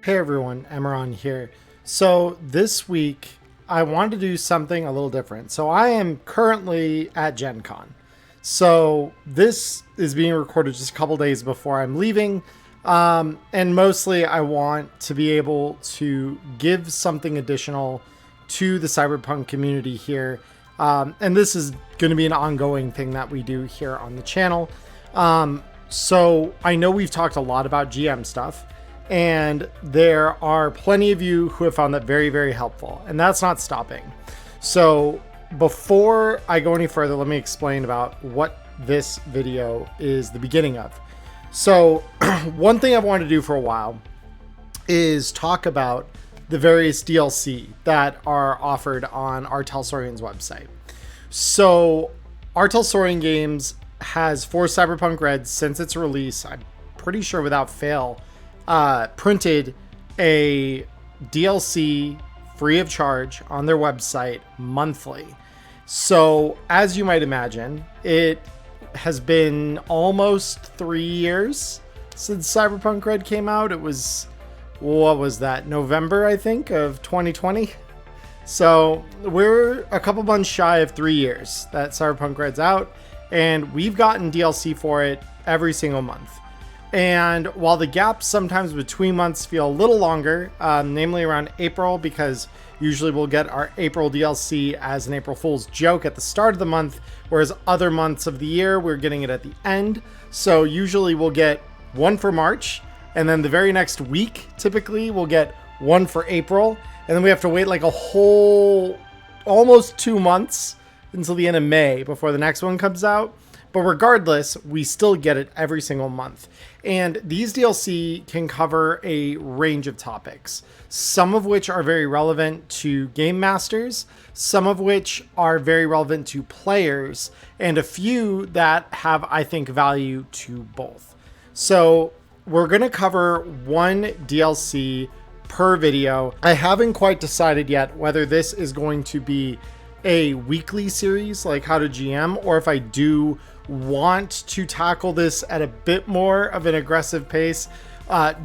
Hey everyone, Emmerron here. So this week I wanted to do something a little different. So I am currently at Gen Con. So this is being recorded just a couple days before I'm leaving. And mostly I want to be able to give something additional to the Cyberpunk community here. And this is going to be an ongoing thing that we do here on the channel. So I know we've talked a lot about GM stuff. And there are plenty of you who have found that very, very helpful. And that's not stopping. So before I go any further, let me explain about what this video is the beginning of. So one thing I've wanted to do for a while is talk about the various DLC that are offered on Artel Saurian's website. So Artel Saurian Games has, for Cyberpunk Red, since its release, I'm pretty sure without fail, printed a DLC free of charge on their website monthly. So as you might imagine, it has been almost 3 years since Cyberpunk Red came out. It was, what was that, November, I think, of 2020. So we're a couple months shy of 3 years that Cyberpunk Red's out, and we've gotten DLC for it every single month. And while the gaps sometimes between months feel a little longer, namely around April, because usually we'll get our April DLC as an April Fool's joke at the start of the month, whereas other months of the year, we're getting it at the end. So usually we'll get one for March, and then the very next week, typically, we'll get one for April. And then we have to wait like a whole, almost 2 months until the end of May before the next one comes out. But regardless, we still get it every single month. And these DLC can cover a range of topics, some of which are very relevant to game masters, some of which are very relevant to players, and a few that have, I think, value to both. So we're going to cover one DLC per video. I haven't quite decided yet whether this is going to be a weekly series like How to GM, or if I do want to tackle this at a bit more of an aggressive pace,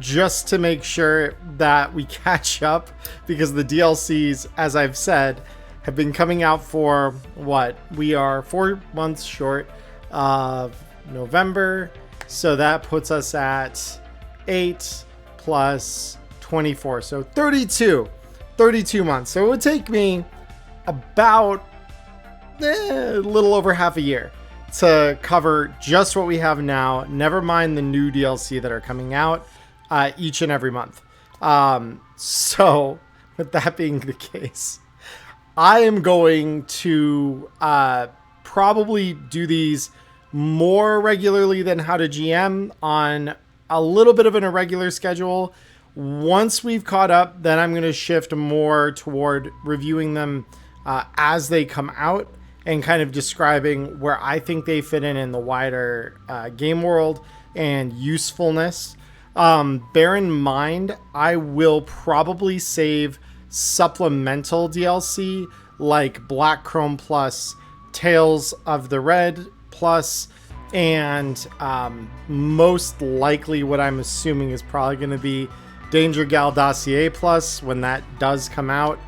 just to make sure that we catch up, because the DLCs, as I've said, have been coming out for what? We are 4 months short of November, so that puts us at 8 plus 24, so 32 months. So it would take me about a little over half a year to cover just what we have now, never mind the new DLC that are coming out each and every month. So with that being the case, I am going to probably do these more regularly than How to GM on a little bit of an irregular schedule. Once we've caught up, then I'm going to shift more toward reviewing them as they come out and kind of describing where I think they fit in the wider game world and usefulness. Bear in mind, I will probably save supplemental DLC like Black Chrome Plus, Tales of the Red Plus, and most likely what I'm assuming is probably going to be Danger Gal Dossier Plus when that does come out.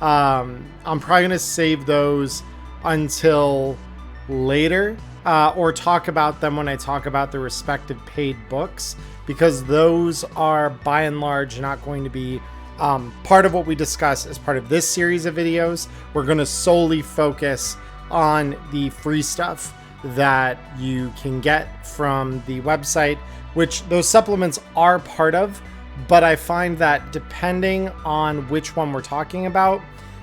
I'm probably going to save those until later, or talk about them when I talk about the respective paid books, because those are by and large not going to be part of what we discuss as part of this series of videos. We're going to solely focus on the free stuff that you can get from the website, which those supplements are part of, but I find that depending on which one we're talking about,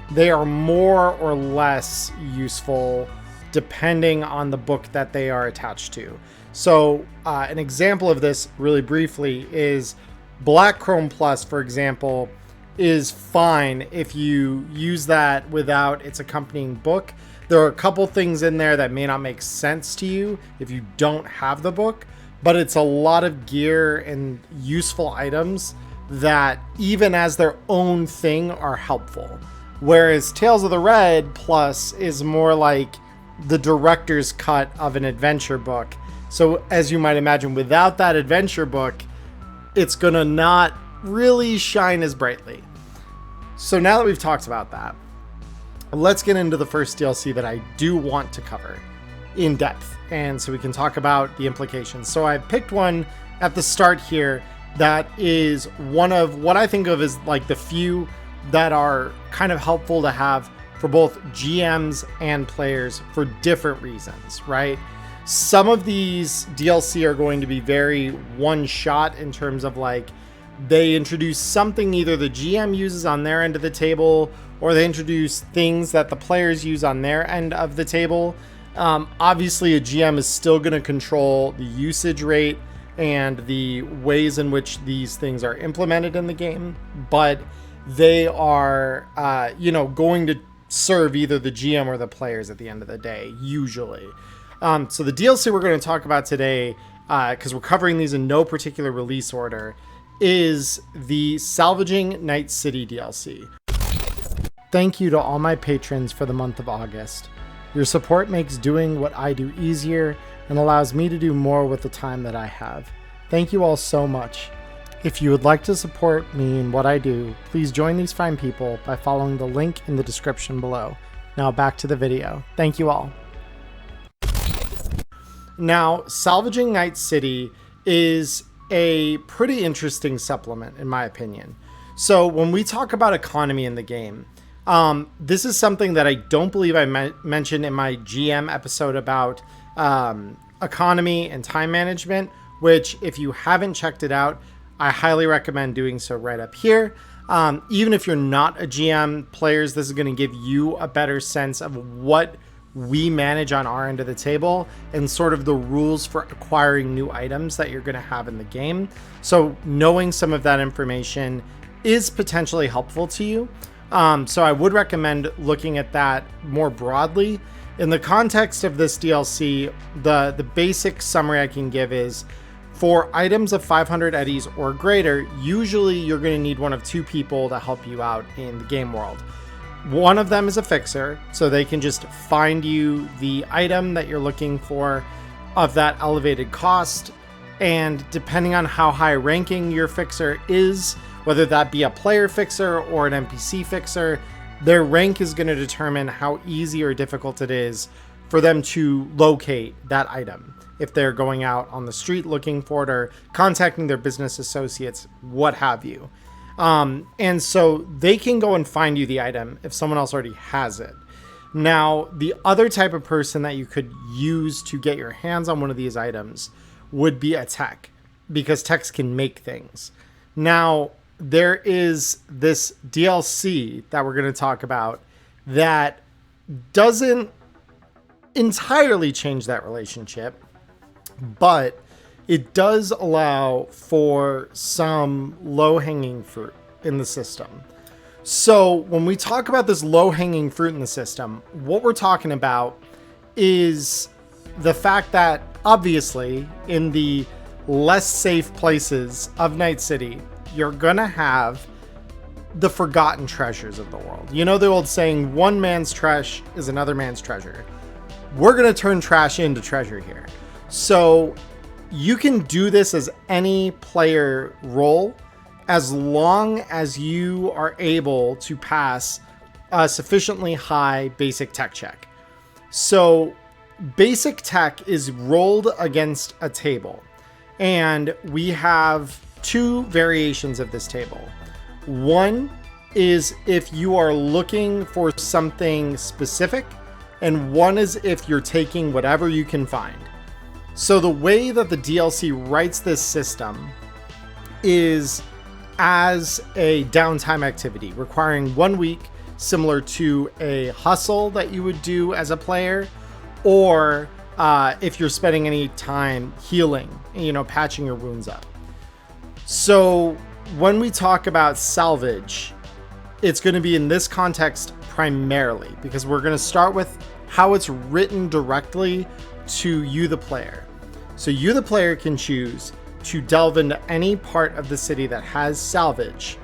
they are more or less useful depending on the book that they are attached to. So an example of this really briefly is Black Chrome Plus, for example, is fine if you use that without its accompanying book. There are a couple things in there that may not make sense to you if you don't have the book, but it's a lot of gear and useful items that even as their own thing are helpful. Whereas Tales of the Red Plus is more like the director's cut of an adventure book. So as you might imagine, without that adventure book, it's gonna not really shine as brightly. So now that we've talked about that, let's get into the first DLC that I do want to cover in depth, and so we can talk about the implications. So I picked one at the start here that is one of what I think of as like the few that are kind of helpful to have for both GMs and players for different reasons, right? Some of these DLC are going to be very one shot in terms of like they introduce something either the GM uses on their end of the table, or they introduce things that the players use on their end of the table. Obviously, a GM is still going to control the usage rate and the ways in which these things are implemented in the game, but they are, going to serve either the GM or the players at the end of the day, usually. So the DLC we're going to talk about today, because we're covering these in no particular release order, is the Salvaging Night City DLC. Thank you to all my patrons for the month of August. Your support makes doing what I do easier and allows me to do more with the time that I have. Thank you all so much. If you would like to support me in what I do, please join these fine people by following the link in the description below. Now back to the video. Thank you all. Now, Salvaging Night City is a pretty interesting supplement, in my opinion. So when we talk about economy in the game, this is something that I don't believe I mentioned in my GM episode about economy and time management, which if you haven't checked it out, I highly recommend doing so right up here. Even if you're not a GM, players, this is going to give you a better sense of what we manage on our end of the table and sort of the rules for acquiring new items that you're going to have in the game. So knowing some of that information is potentially helpful to you. So I would recommend looking at that more broadly. In the context of this DLC, the basic summary I can give is for items of 500 eddies or greater, usually you're going to need one of two people to help you out in the game world. One of them is a fixer, so they can just find you the item that you're looking for of that elevated cost. And depending on how high ranking your fixer is, whether that be a player fixer or an NPC fixer, their rank is going to determine how easy or difficult it is for them to locate that item. If they're going out on the street looking for it or contacting their business associates, what have you. And so they can go and find you the item if someone else already has it. Now, the other type of person that you could use to get your hands on one of these items would be a tech, because techs can make things. Now, there is this DLC that we're going to talk about that doesn't entirely change that relationship, but it does allow for some low-hanging fruit in the system. So when we talk about this low-hanging fruit in the system, what we're talking about is the fact that obviously in the less safe places of Night City, you're gonna have the forgotten treasures of the world. You know the old saying, one man's trash is another man's treasure. We're gonna turn trash into treasure here. So you can do this as any player role as long as you are able to pass a sufficiently high basic tech check. So basic tech is rolled against a table, and we have two variations of this table. One is if you are looking for something specific, and one is if you're taking whatever you can find. So the way that the DLC writes this system is as a downtime activity requiring 1 week, similar to a hustle that you would do as a player, or if you're spending any time healing, patching your wounds up. So when we talk about salvage, it's going to be in this context primarily, because we're going to start with how it's written directly to you, the player. So you, the player, can choose to delve into any part of the city that has salvage.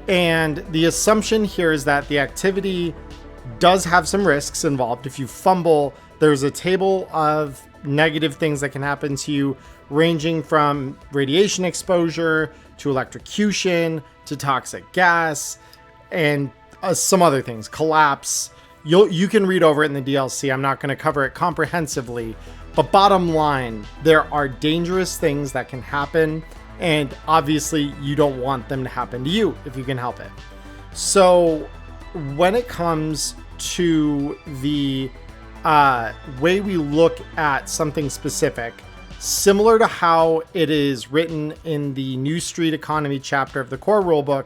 And the assumption here is that the activity does have some risks involved. If you fumble, there's a table of negative things that can happen to you, ranging from radiation exposure to electrocution, to toxic gas, and some other things, collapse. You can read over it in the DLC. I'm not going to cover it comprehensively, but bottom line, there are dangerous things that can happen, and obviously you don't want them to happen to you if you can help it. So when it comes to the way we look at something specific, similar to how it is written in the New Street Economy chapter of the core rulebook,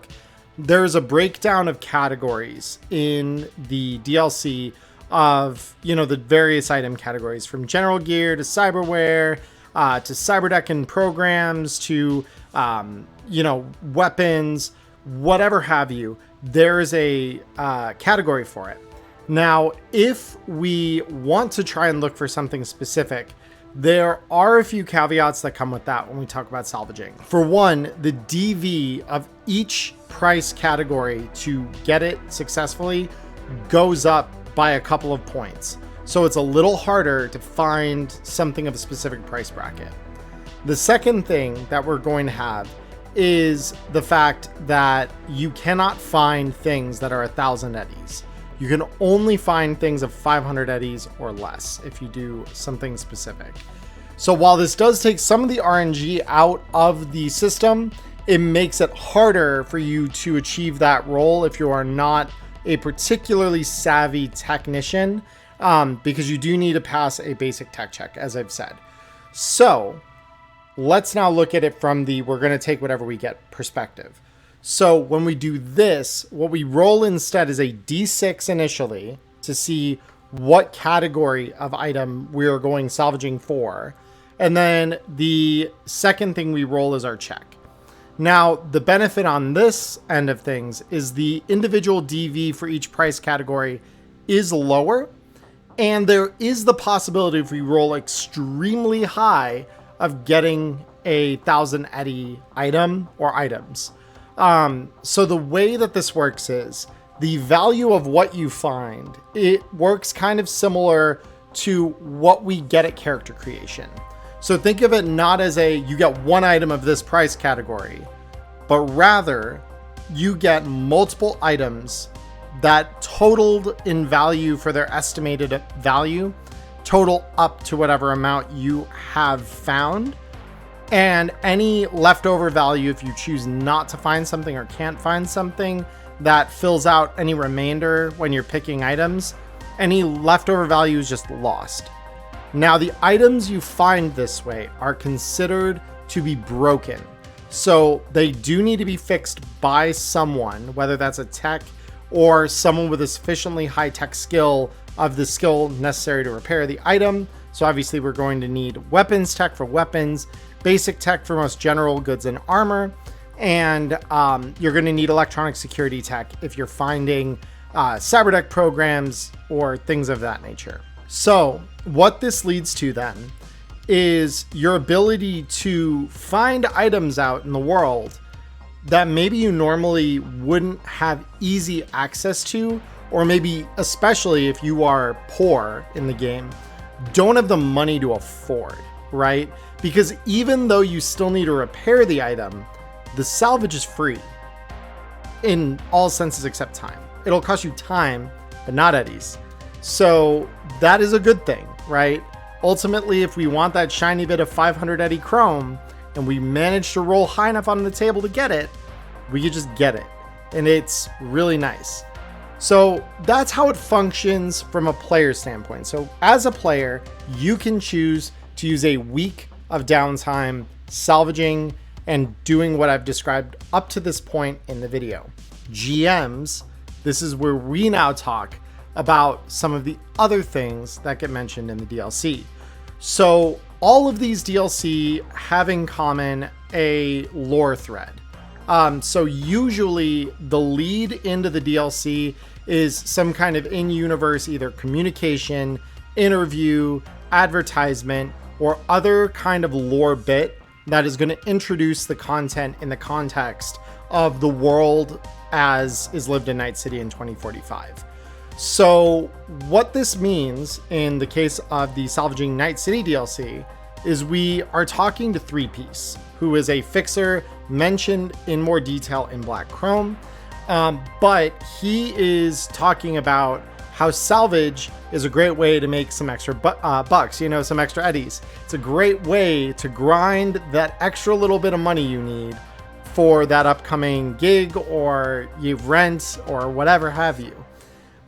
there's a breakdown of categories in the DLC of, the various item categories, from general gear to cyberware, to cyberdeck and programs, to, weapons, whatever have you. There is a category for it. Now, if we want to try and look for something specific, there are a few caveats that come with that when we talk about salvaging. For one, the DV of each price category to get it successfully goes up by a couple of points. So it's a little harder to find something of a specific price bracket. The second thing that we're going to have is the fact that you cannot find things that are 1,000 eddies. You can only find things of 500 eddies or less if you do something specific. So while this does take some of the RNG out of the system, it makes it harder for you to achieve that role if you are not a particularly savvy technician, because you do need to pass a basic tech check, as I've said. So let's now look at it from the we're going to take whatever we get perspective. So when we do this, what we roll instead is a D6 initially to see what category of item we are going salvaging for. And then the second thing we roll is our check. Now, the benefit on this end of things is the individual DV for each price category is lower. And there is the possibility, if we roll extremely high, of getting a 1,000 eddy item or items. So the way that this works is the value of what you find, it works kind of similar to what we get at character creation. So think of it not as you get one item of this price category, but rather you get multiple items that totaled in value for their estimated value, total up to whatever amount you have found. And any leftover value, if you choose not to find something or can't find something, that fills out any remainder when you're picking items. Any leftover value is just lost. Now, the items you find this way are considered to be broken. So they do need to be fixed by someone, whether that's a tech or someone with a sufficiently high tech skill of the skill necessary to repair the item. So obviously we're going to need weapons tech for weapons, basic tech for most general goods and armor, and you're going to need electronic security tech if you're finding cyberdeck programs or things of that nature. So what this leads to then is your ability to find items out in the world that maybe you normally wouldn't have easy access to, or maybe especially if you are poor in the game, don't have the money to afford, right? Because even though you still need to repair the item, the salvage is free in all senses except time. It'll cost you time, but not eddies. So that is a good thing, right? Ultimately, if we want that shiny bit of 500 eddy chrome and we manage to roll high enough on the table to get it, we could just get it. And it's really nice. So that's how it functions from a player standpoint. So as a player, you can choose to use a week of downtime salvaging and doing what I've described up to this point in the video. GMs, this is where we now talk about some of the other things that get mentioned in the DLC. So all of these DLC have in common a lore thread. So usually the lead into the DLC is some kind of in-universe, either communication, interview, advertisement, or other kind of lore bit that is going to introduce the content in the context of the world as is lived in Night City in 2045. So what this means in the case of the Salvaging Night City DLC is we are talking to 3Piece, who is a fixer, mentioned in more detail in Black Chrome. But he is talking about how salvage is a great way to make some extra bucks, some extra eddies. It's a great way to grind that extra little bit of money you need for that upcoming gig or you rent or whatever have you.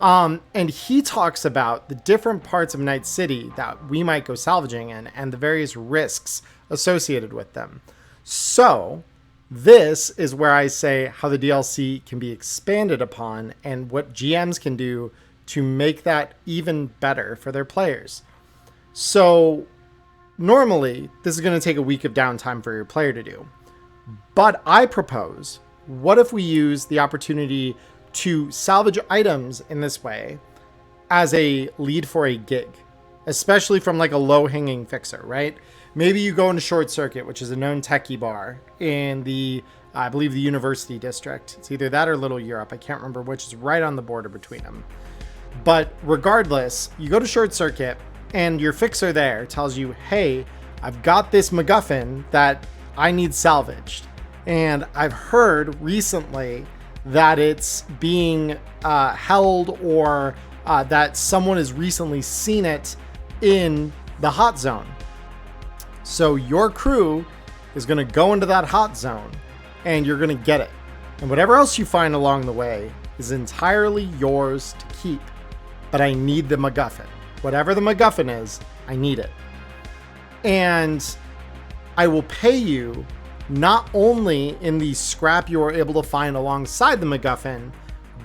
And he talks about the different parts of Night City that we might go salvaging in and the various risks associated with them. So this is where I say how the DLC can be expanded upon and what GMs can do to make that even better for their players. So normally this is going to take a week of downtime for your player to do. But I propose, what if we use the opportunity to salvage items in this way as a lead for a gig, especially from like a low-hanging fixer, right? Maybe you go into Short Circuit, which is a known techie bar in the, I believe, the University District. It's either that or Little Europe. I can't remember which is right on the border between them. But regardless, you go to Short Circuit and your fixer there tells you, hey, I've got this MacGuffin that I need salvaged. And I've heard recently that it's being held or that someone has recently seen it in the hot zone. So your crew is going to go into that hot zone and you're going to get it. And whatever else you find along the way is entirely yours to keep. But I need the MacGuffin. Whatever the MacGuffin is, I need it. And I will pay you not only in the scrap you are able to find alongside the MacGuffin,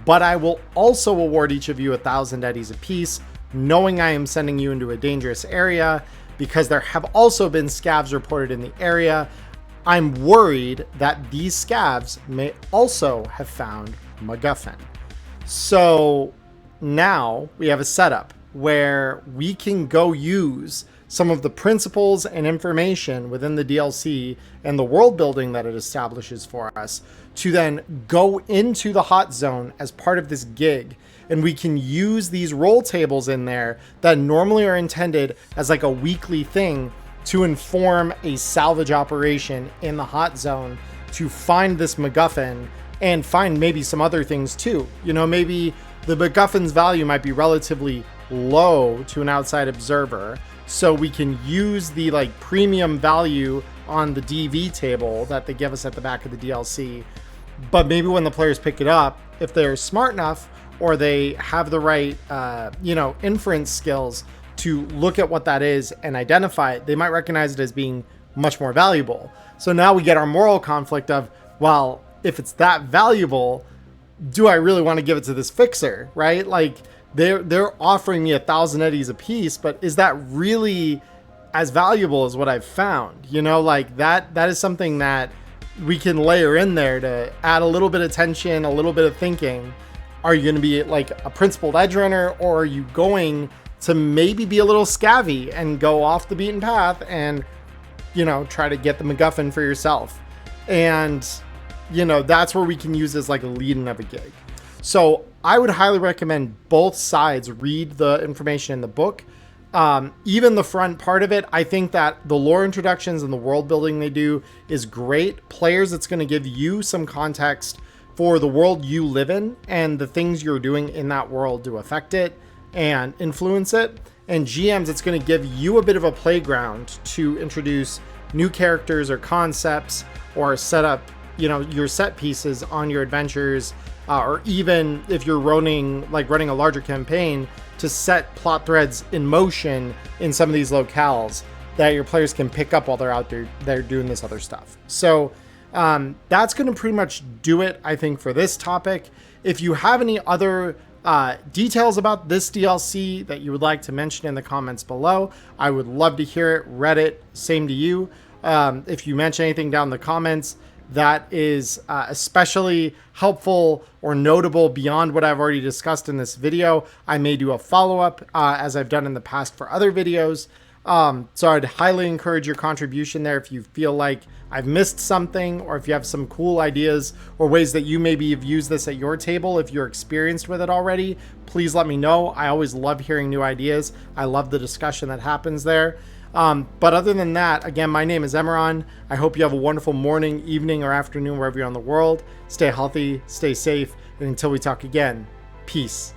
but I will also award each of you 1,000 eddies apiece, knowing I am sending you into a dangerous area because there have also been scavs reported in the area. I'm worried that these scavs may also have found MacGuffin. So now we have a setup where we can go use some of the principles and information within the DLC and the world building that it establishes for us to then go into the hot zone as part of this gig. And we can use these roll tables in there that normally are intended as like a weekly thing to inform a salvage operation in the hot zone to find this MacGuffin and find maybe some other things too. Maybe the MacGuffin's value might be relatively low to an outside observer. So we can use the like premium value on the DV table that they give us at the back of the DLC. But maybe when the players pick it up, if they're smart enough or they have the right, inference skills to look at what that is and identify it, they might recognize it as being much more valuable. So now we get our moral conflict of, well, if it's that valuable, do I really want to give it to this fixer, right? Like, they're offering me 1,000 eddies a piece, but is that really as valuable as what I've found? That is something that we can layer in there to add a little bit of tension, a little bit of thinking. Are you going to be like a principled edge runner, or are you going to maybe be a little scavvy and go off the beaten path and, try to get the MacGuffin for yourself? And, that's where we can use as like a lead-in of a gig. So I would highly recommend both sides read the information in the book. Even the front part of it, I think that the lore introductions and the world building they do is great. Players, it's going to give you some context for the world you live in and the things you're doing in that world to affect it and influence it. And GMs, it's going to give you a bit of a playground to introduce new characters or concepts or set up, your set pieces on your adventures. Or even if you're running a larger campaign, to set plot threads in motion in some of these locales that your players can pick up while they're out there, they're doing this other stuff. So that's going to pretty much do it, I think, for this topic. If you have any other details about this DLC that you would like to mention in the comments below, I would love to hear it. Reddit, same to you. If you mention anything down in the comments that is especially helpful or notable beyond what I've already discussed in this video, I may do a follow-up as I've done in the past for other videos. So I'd highly encourage your contribution there if you feel like I've missed something, or if you have some cool ideas or ways that you maybe have used this at your table. If you're experienced with it already, please let me know. I always love hearing new ideas. I love the discussion that happens there. But other than that, again, my name is Emmerron. I hope you have a wonderful morning, evening, or afternoon wherever you're in the world. Stay healthy, stay safe, and until we talk again, peace.